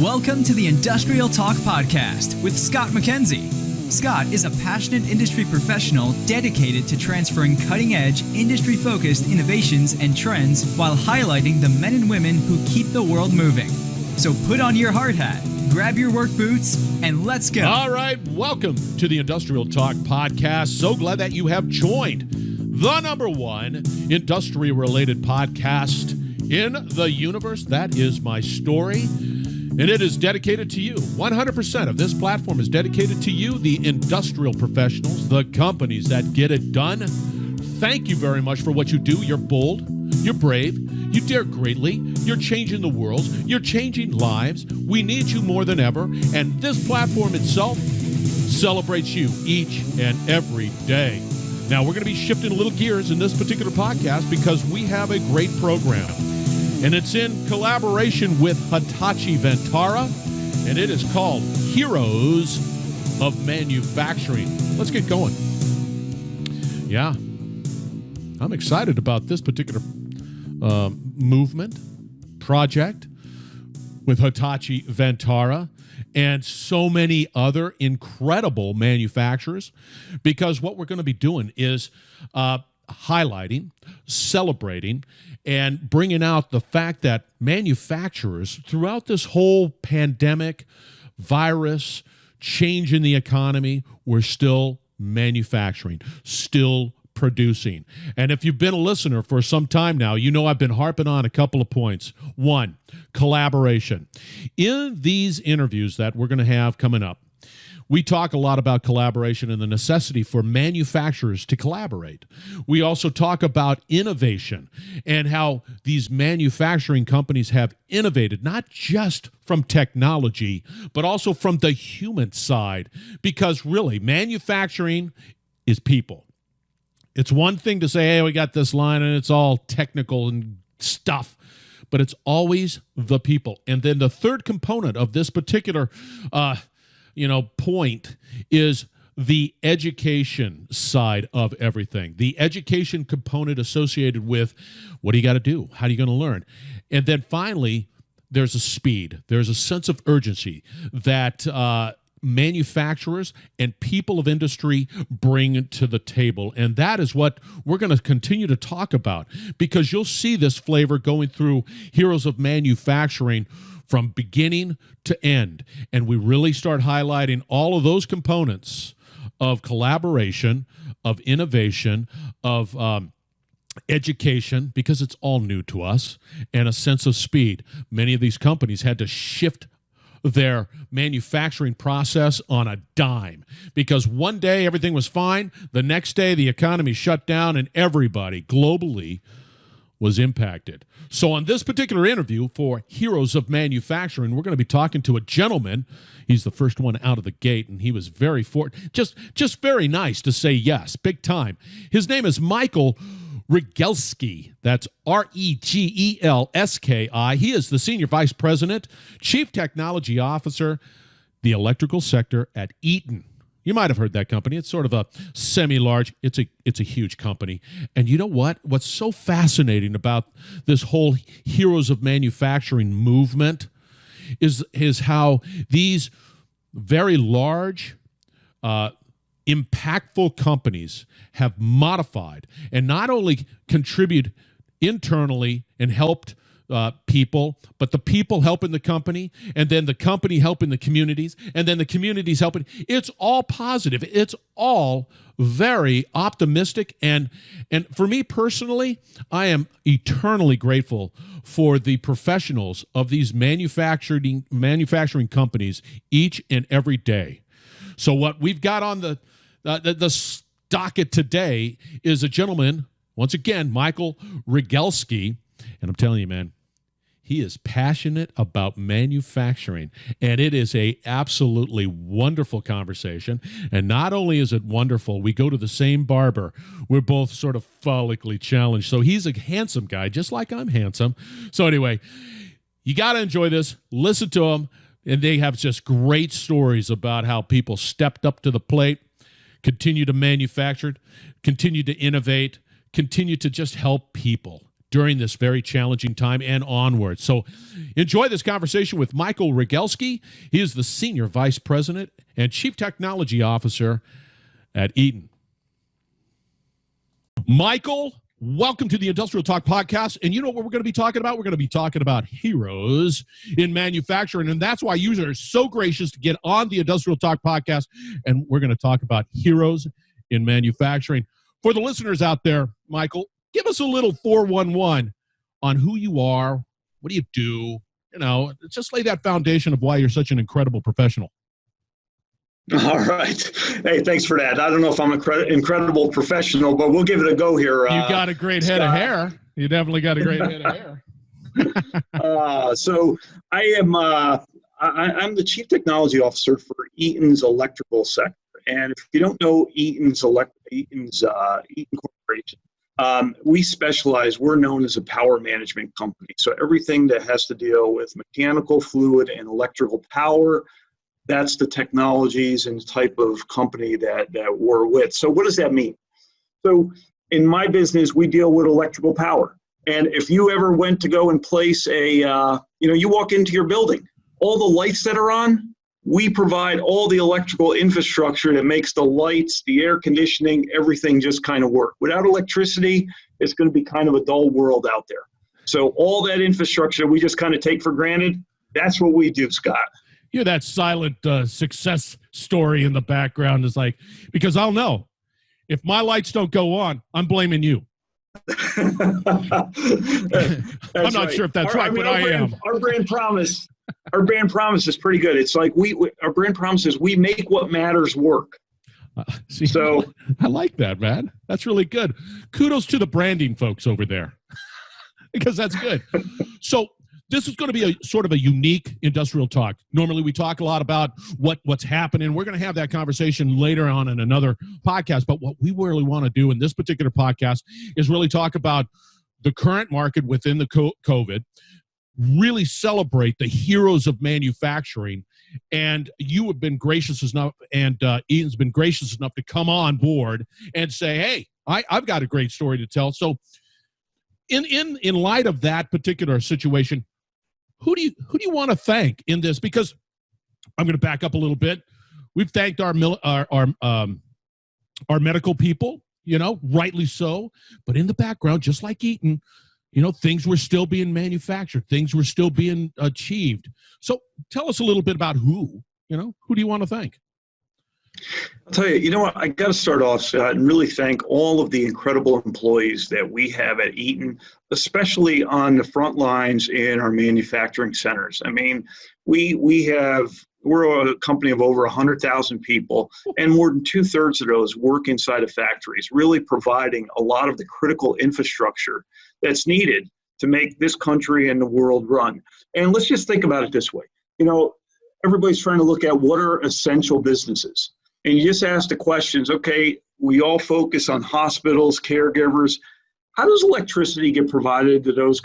Welcome to the Industrial Talk Podcast with Scott McKenzie. Scott is a passionate industry professional dedicated to transferring cutting-edge, industry-focused innovations and trends while highlighting the men and women who keep the world moving. So put on your hard hat, grab your work boots, and let's go. All right, welcome to the Industrial Talk Podcast. So glad that you have joined the number one industry-related podcast in the universe. That is my story. And it is dedicated to you. 100% of this platform is dedicated to you, the industrial professionals, the companies that get it done. Thank you very much for what you do. You're bold. You're brave. You dare greatly. You're changing the world. You're changing lives. We need you more than ever. And this platform itself celebrates you each and every day. Now, we're going to be shifting a little gears in this particular podcast because we have a great program. And it's in collaboration with Hitachi Vantara, and it is called Heroes of Manufacturing. Let's get going. Yeah, I'm excited about this particular movement, project with Hitachi Vantara and so many other incredible manufacturers, because what we're going to be doing is highlighting, celebrating, and bringing out the fact that manufacturers throughout this whole pandemic, virus, change in the economy, we're still manufacturing, still producing. And if you've been a listener for some time now, you know I've been harping on a couple of points. One, collaboration. In these interviews that we're going to have coming up, we talk a lot about collaboration and the necessity for manufacturers to collaborate. We also talk about innovation and how these manufacturing companies have innovated, not just from technology, but also from the human side, because really, manufacturing is people. It's one thing to say, hey, we got this line and it's all technical and stuff, but it's always the people. And then the third component of this particular point is the education side of everything. The education component associated with what do you got to do? How are you going to learn? And then finally, there's a speed. There's a sense of urgency that manufacturers and people of industry bring to the table. And that is what we're going to continue to talk about, because you'll see this flavor going through Heroes of Manufacturing from beginning to end. And we really start highlighting all of those components of collaboration, of innovation, of education, because it's all new to us, and a sense of speed. Many of these companies had to shift their manufacturing process on a dime, because one day everything was fine. The next day the economy shut down and everybody globally was impacted. So on this particular interview for Heroes of Manufacturing, we're going to be talking to a gentleman. He's the first one out of the gate, and he was very just very nice to say yes, big time. His name is Michael Regelski. That's Regelski. He is the Senior Vice President, Chief Technology Officer, the electrical sector at Eaton. You might have heard that company. It's sort of a semi-large, it's a huge company. And you know what? What's so fascinating about this whole Heroes of Manufacturing movement is how these very large, impactful companies have modified and not only contribute internally and helped people, but the people helping the company, and then the company helping the communities, and then the communities helping. It's all positive. It's all very optimistic. And for me personally, I am eternally grateful for the professionals of these manufacturing companies each and every day. So what we've got on the docket today is a gentleman, once again, Michael Regelski. And I'm telling you, man, he is passionate about manufacturing, and it is a absolutely wonderful conversation. And not only is it wonderful, we go to the same barber. We're both sort of follically challenged. So he's a handsome guy, just like I'm handsome. So anyway, you got to enjoy this. Listen to him. And they have just great stories about how people stepped up to the plate, continue to manufacture, continue to innovate, continue to just help people during this very challenging time and onward. So enjoy this conversation with Michael Regelski. He is the Senior Vice President and Chief Technology Officer at Eaton. Michael, welcome to the Industrial Talk Podcast. And you know what we're going to be talking about? We're going to be talking about heroes in manufacturing. And that's why you are so gracious to get on the Industrial Talk Podcast. And we're going to talk about heroes in manufacturing. For the listeners out there, Michael, give us a little 411 on who you are. What do you do? You know, just lay that foundation of why you're such an incredible professional. All right. Hey, thanks for that. I don't know if I'm an incredible professional, but we'll give it a go here. You got a great head of hair. You definitely got a great head of hair. So I am I'm the Chief Technology Officer for Eaton's electrical sector. And if you don't know Eaton Corporation, we specialize, we're known as a power management company. So everything that has to deal with mechanical, fluid, and electrical power, that's the technologies and type of company that we're with. So what does that mean? So in my business, we deal with electrical power. And if you ever went to go and place you walk into your building, all the lights that are on, we provide all the electrical infrastructure that makes the lights, the air conditioning, everything just kind of work. Without electricity, it's going to be kind of a dull world out there. So all that infrastructure we just kind of take for granted, that's what we do, Scott. Yeah, that silent success story in the background is like, because I'll know if my lights don't go on, I'm blaming you. I'm not sure if that's right, but I am. Our brand promise. Our brand promise is pretty good. It's like our brand promise is we make what matters work. So I like that, man. That's really good. Kudos to the branding folks over there because that's good. So this is going to be a sort of a unique industrial talk. Normally we talk a lot about what's happening. We're going to have that conversation later on in another podcast. But what we really want to do in this particular podcast is really talk about the current market within the COVID, really celebrate the heroes of manufacturing. And you have been gracious enough, and Eaton's been gracious enough to come on board and say, hey, I've got a great story to tell. So in light of that particular situation, who do you want to thank in this? Because I'm going to back up a little bit. We've thanked our medical people, rightly so. But in the background, just like Eaton, things were still being manufactured. Things were still being achieved. So tell us a little bit about who do you want to thank? I'll tell you, what, I got to start off, Scott, and really thank all of the incredible employees that we have at Eaton, especially on the front lines in our manufacturing centers. I mean, we're a company of over 100,000 people, and more than 2/3 of those work inside of factories, really providing a lot of the critical infrastructure that's needed to make this country and the world run. And let's just think about it this way. Everybody's trying to look at what are essential businesses. And you just ask the questions, okay, we all focus on hospitals, caregivers. How does electricity get provided to those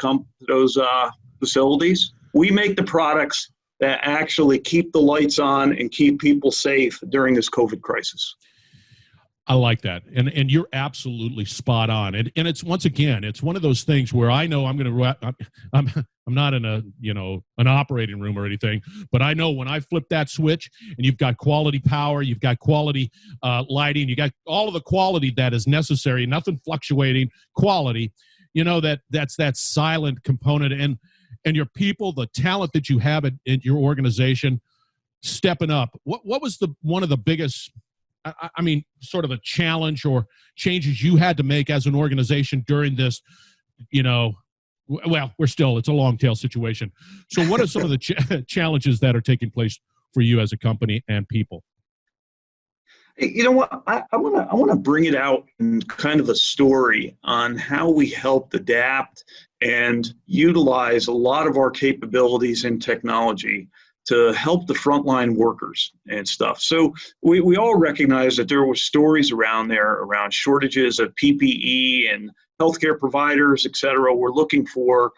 facilities? We make the products that actually keep the lights on and keep people safe during this COVID crisis. I like that. And you're absolutely spot on. And it's, once again, it's one of those things where I know I'm not in an operating room or anything, but I know when I flip that switch and you've got quality power, you've got quality lighting, you got all of the quality that is necessary, nothing fluctuating, quality, that's that silent component. And your people, the talent that you have in your organization stepping up. What was one of the biggest, sort of a challenge or changes you had to make as an organization during this, it's a long tail situation. So what are some of the challenges that are taking place for you as a company and people? Hey, you know what? I want to bring it out in kind of a story on how we helped adapt and utilize a lot of our capabilities in technology to help the frontline workers and stuff. So we all recognize that there were stories around shortages of PPE and healthcare providers, et cetera. We're looking for,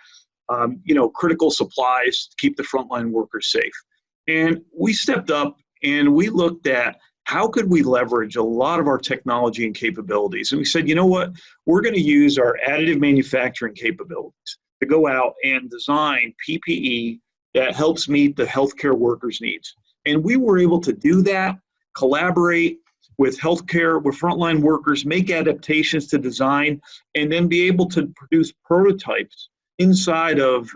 critical supplies to keep the frontline workers safe. And we stepped up and we looked at how could we leverage a lot of our technology and capabilities? And we said, you know what, we're going to use our additive manufacturing capabilities to go out and design PPE that helps meet the healthcare workers' needs. And we were able to do that, collaborate with healthcare, with frontline workers, make adaptations to design, and then be able to produce prototypes inside of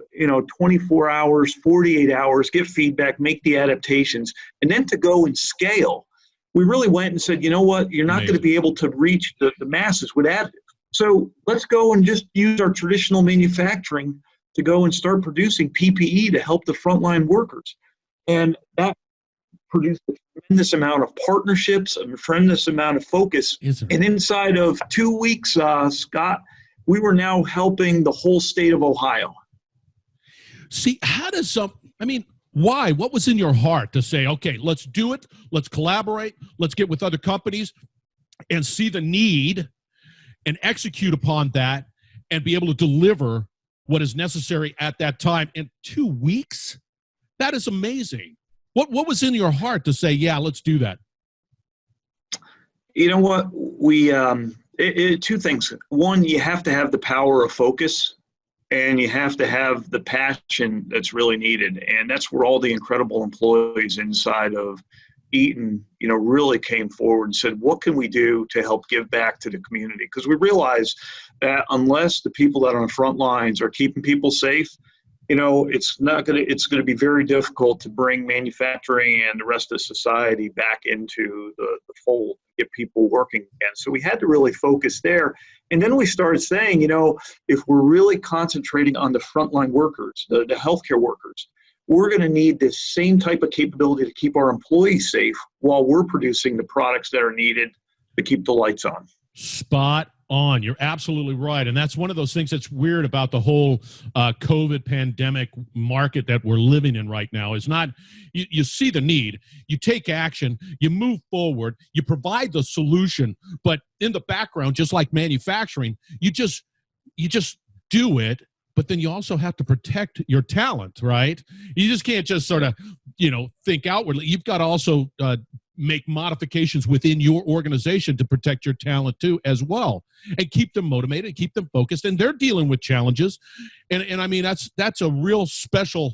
24 hours, 48 hours, get feedback, make the adaptations, and then to go and scale. We really went and said, you know what, you're not going to be able to reach the masses with additive. So let's go and just use our traditional manufacturing to go and start producing PPE to help the frontline workers. And that produced a tremendous amount of partnerships, a tremendous amount of focus. And inside of 2 weeks, Scott, we were now helping the whole state of Ohio. See, why? What was in your heart to say, okay, let's do it, let's collaborate, let's get with other companies and see the need and execute upon that and be able to deliver what is necessary at that time in 2 weeks? That is amazing. What was in your heart to say, yeah, let's do that? You know what? We two things. One, you have to have the power of focus, and you have to have the passion that's really needed. And that's where all the incredible employees inside of Eaton, really came forward and said, what can we do to help give back to the community? Because we realize that unless the people that are on the front lines are keeping people safe, it's going to be very difficult to bring manufacturing and the rest of society back into the fold, get people working again. So we had to really focus there. And then we started saying, if we're really concentrating on the frontline workers, the healthcare workers, we're going to need this same type of capability to keep our employees safe while we're producing the products that are needed to keep the lights on. Spot on. You're absolutely right. And that's one of those things that's weird about the whole COVID pandemic market that we're living in right now is not, you see the need, you take action, you move forward, you provide the solution, but in the background, just like manufacturing, you just do it. But then you also have to protect your talent, right? You just can't just sort of, think outwardly. You've got to also make modifications within your organization to protect your talent too as well, and keep them motivated, keep them focused. And they're dealing with challenges. And I mean, that's a real special,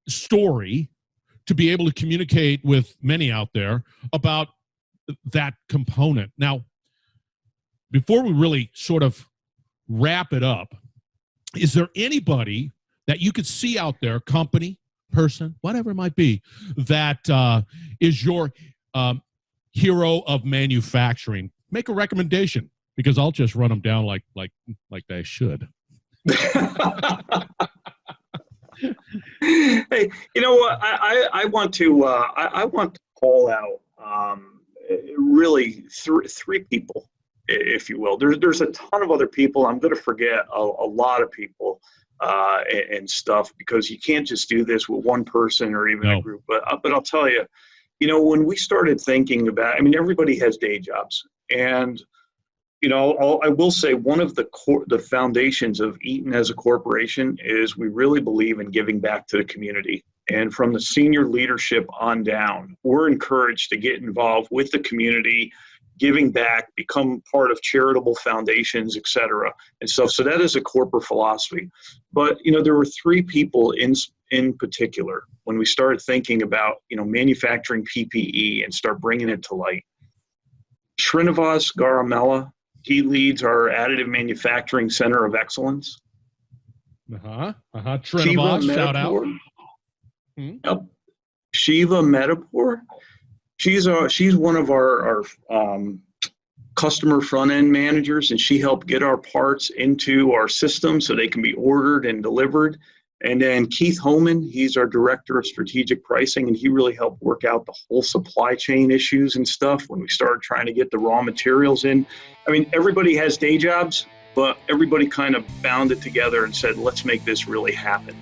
story to be able to communicate with many out there about that component. Now, before we really sort of wrap it up, is there anybody that you could see out there, company, person, whatever it might be, that is your hero of manufacturing? Make a recommendation, because I'll just run them down like they should. Hey, you know what? I want to call out really three people, if you will. There's a ton of other people. I'm going to forget a lot of people and stuff, because you can't just do this with one person or even a group. But I'll tell you, when we started thinking about, everybody has day jobs, and I will say one of the foundations of Eaton as a corporation is we really believe in giving back to the community. And from the senior leadership on down, we're encouraged to get involved with the community, giving back, become part of charitable foundations, et cetera, and stuff. So that is a corporate philosophy. But, there were three people in particular when we started thinking about, manufacturing PPE and start bringing it to light. Srinivas Garamella, he leads our Additive Manufacturing Center of Excellence. Srinivas, shout out. Yep. Shiva Metapur. She's one of our customer front-end managers, and she helped get our parts into our system so they can be ordered and delivered. And then Keith Homan, he's our director of strategic pricing, and he really helped work out the whole supply chain issues and stuff when we started trying to get the raw materials in. Everybody has day jobs, but everybody kind of bound it together and said, let's make this really happen.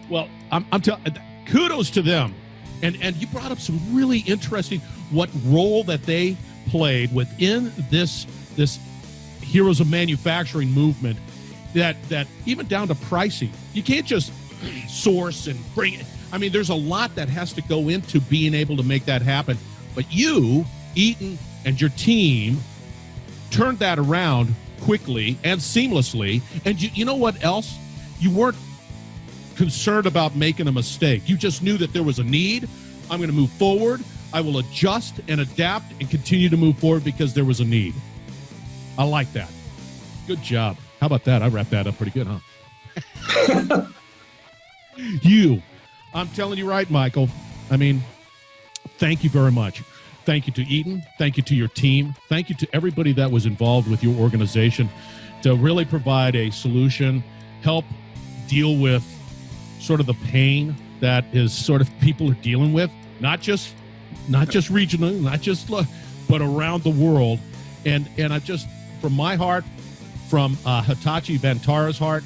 Well, I'm telling, kudos to them. And you brought up some really interesting, what role that they played within this Heroes of Manufacturing movement, that even down to pricing. You can't just source and bring it. I mean, there's a lot that has to go into being able to make that happen. But you, Eaton, and your team turned that around quickly and seamlessly. And you know what else? You weren't concerned about making a mistake. You just knew that there was a need. I'm going to move forward. I will adjust and adapt and continue to move forward because there was a need. I like that. Good job. How about that? I wrapped that up pretty good, huh? I'm telling you right, Michael. I mean, thank you very much. Thank you to Eaton. Thank you to your team. Thank you to everybody that was involved with your organization to really provide a solution, help deal with sort of the pain that is sort of people are dealing with, not just regional, but around the world. And I just, from my heart, from Hitachi Vantara's heart,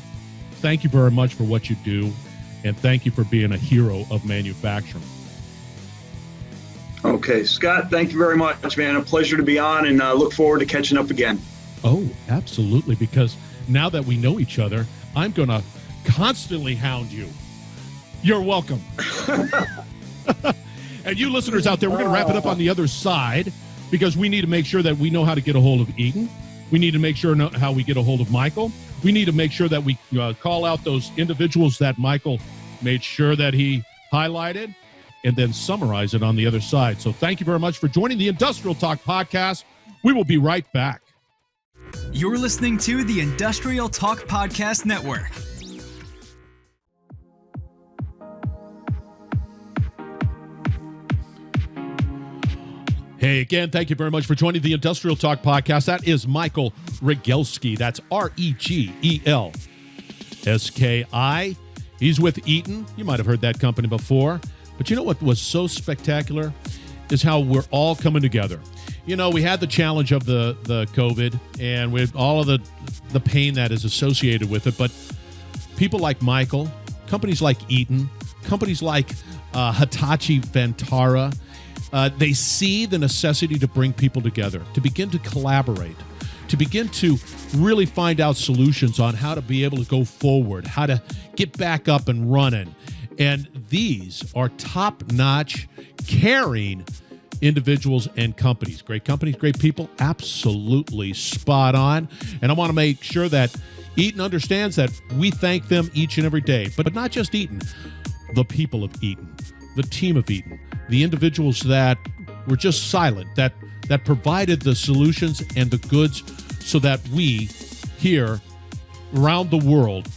thank you very much for what you do, and thank you for being a hero of manufacturing. Okay, Scott, thank you very much, man. A pleasure to be on, and look forward to catching up again. Oh, absolutely, because now that we know each other, I'm going to constantly hound you. You're welcome. And you listeners out there, we're going to wrap it up on the other side because we need to make sure that we know how to get a hold of Eaton. We need to make sure how we get a hold of Michael. We need to make sure that we call out those individuals that Michael made sure that he highlighted and then summarize it on the other side. So thank you very much for joining the Industrial Talk podcast. We will be right back. You're listening to the Industrial Talk Podcast Network. Hey, again, thank you very much for joining the Industrial Talk podcast. That is Michael Regelski. That's Regelski. He's with Eaton. You might have heard that company before. But you know what was so spectacular is how we're all coming together. You know, we had the challenge of the COVID and with all of the pain that is associated with it. But people like Michael, companies like Eaton, companies like Hitachi Vantara, they see the necessity to bring people together, to begin to collaborate, to begin to really find out solutions on how to be able to go forward, how to get back up and running. And these are top-notch, caring individuals and companies. Great companies, great people, absolutely spot on. And I want to make sure that Eaton understands that we thank them each and every day. But not just Eaton, the people of Eaton, the team of Eaton, the individuals that were just silent, that provided the solutions and the goods so that we here around the world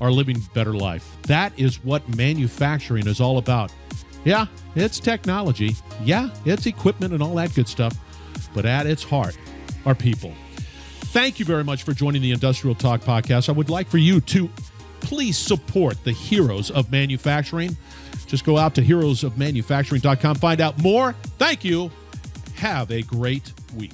are living a better life. That is what manufacturing is all about. Yeah, it's technology. Yeah, it's equipment and all that good stuff. But at its heart are people. Thank you very much for joining the Industrial Talk podcast. I would like for you to please support the heroes of manufacturing. Just go out to heroesofmanufacturing.com, find out more. Thank you. Have a great week.